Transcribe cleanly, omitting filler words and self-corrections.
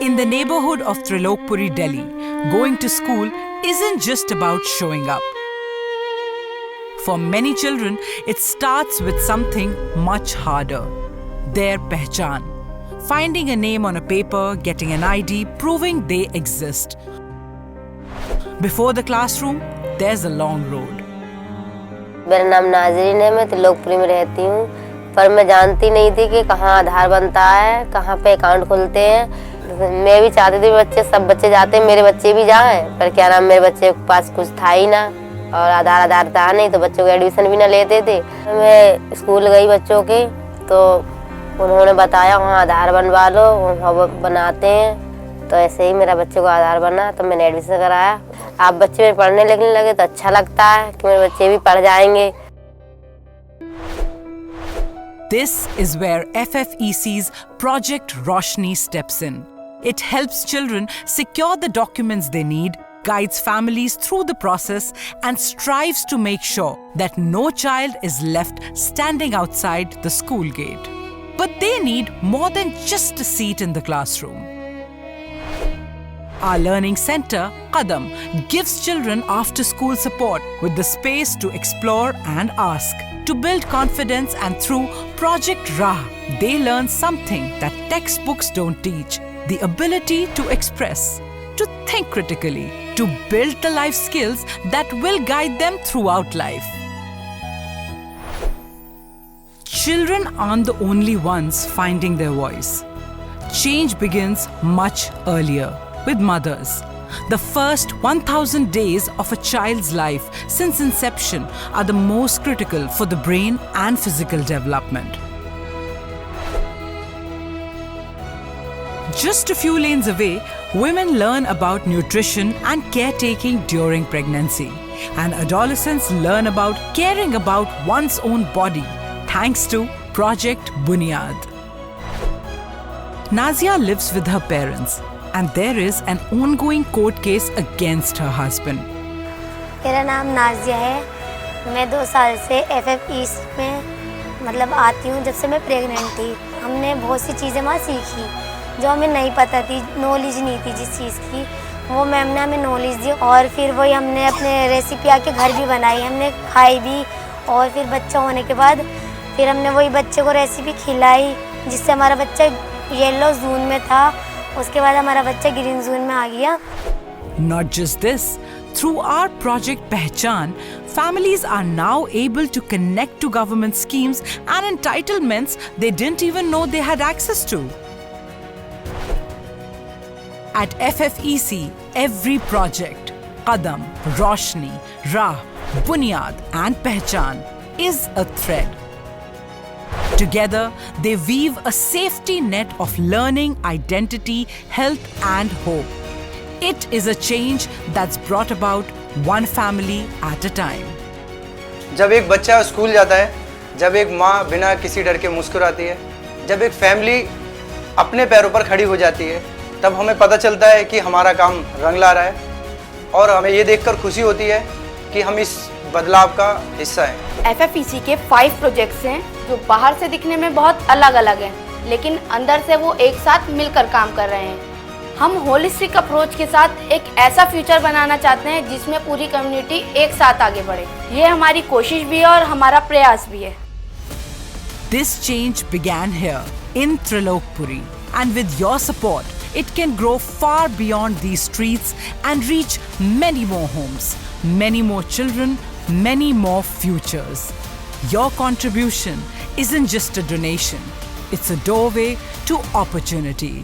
In the neighborhood of Trilokpuri, Delhi, going to school isn't just about showing up. For many children, it starts with something much harder: their pehchan. Finding a name on a paper, getting an ID, proving they exist. Before the classroom, there's a long road. मेरा नाम नाजरीन है, मैं त्रिलोकपुरी में रहती हूँ, पर मैं जानती नहीं थी कि कहाँ आधार बनता है, कहाँ पे अकाउंट खुलते हैं। मैं भी चाहती थी बच्चे, सब बच्चे जाते हैं, मेरे बच्चे भी जाएं, पर क्या नाम, मेरे बच्चे के पास कुछ था ही ना और आधार था नहीं, तो बच्चों को एडमिशन भी ना लेते थे। मैं स्कूल गई बच्चों के, तो उन्होंने बताया वहाँ आधार बनवा लो, वहाँ बनाते हैं। तो ऐसे ही मेरा बच्चे को आधार बना, तो मैंने एडमिशन कराया। आप बच्चे में पढ़ने लिखने लगे तो अच्छा लगता है कि मेरे बच्चे भी पढ़ जाएंगे। This is where FFEC's Project Roshni steps in. It helps children secure the documents they need, guides families through the process, and strives to make sure that no child is left standing outside the school gate. But they need more than just a seat in the classroom. Our learning center, Qadam, gives children after-school support with the space to explore and ask, to build confidence, and through Project Rah, they learn something that textbooks don't teach: the ability to express, to think critically, to build the life skills that will guide them throughout life. Children aren't the only ones finding their voice. Change begins much earlier, with mothers. The first 1000 days of a child's life since inception are the most critical for the brain and physical development. Just a few lanes away, women learn about nutrition and caretaking during pregnancy, and adolescents learn about caring about one's own body thanks to Project Bunyad. Nazia lives with her parents, and there is an ongoing court case against her husband. मेरा नाम नाजिया है। मैं 2 साल से FFEC में आती हूँ। जब से मैं प्रेग्नेंट थी, हमने बहुत सी चीज़ें वहाँ सीखी जो हमें नहीं पता थी, नॉलेज नहीं थी जिस चीज़ की, वो मैम ने हमें नॉलेज दी। और फिर वही हमने अपने रेसिपी आके घर भी बनाई, हमने खाई भी। और फिर बच्चा होने के बाद फिर हमने वही बच्चे को रेसिपी खिलाई, जिससे हमारा बच्चा येलो जोन में था, उसके बाद हमारा बच्चा ग्रीन जोन में आ गया। Not just this, through our project Pehchan, families are now able to connect to government schemes and entitlements they didn't even know they had access to. At FFEC, every project, Qadam, Roshni, Rah, Bunyad, and Pehchan, is a thread. Together, they weave a safety net of learning, identity, health, and hope. It is a change that's brought about one family at a time. जब एक बच्चा school जाता है, जब एक माँ बिना किसी डर के मुस्कुराती है, जब एक फैमिली अपने पैरों पर खड़ी हो जाती है, तब हमें पता चलता है कि हमारा काम रंग ला रहा है और हमें ये देखकर खुशी होती है कि हम इस बदलाव का हिस्सा हैं। FFEC के 5 प्रोजेक्ट्स हैं जो बाहर से दिखने में बहुत अलग अलग हैं, लेकिन अंदर से वो एक साथ मिलकर काम कर रहे हैं। हम होलिस्टिक अप्रोच के साथ एक ऐसा फ्यूचर बनाना चाहते हैं जिसमें पूरी कम्युनिटी एक साथ आगे बढ़े। ये हमारी कोशिश भी है और हमारा प्रयास भी है। This change began here in Trilokpuri, and with your support, it can grow far beyond these streets and reach many more homes, many more children, many more futures. Your contribution isn't just a donation, it's a doorway to opportunity.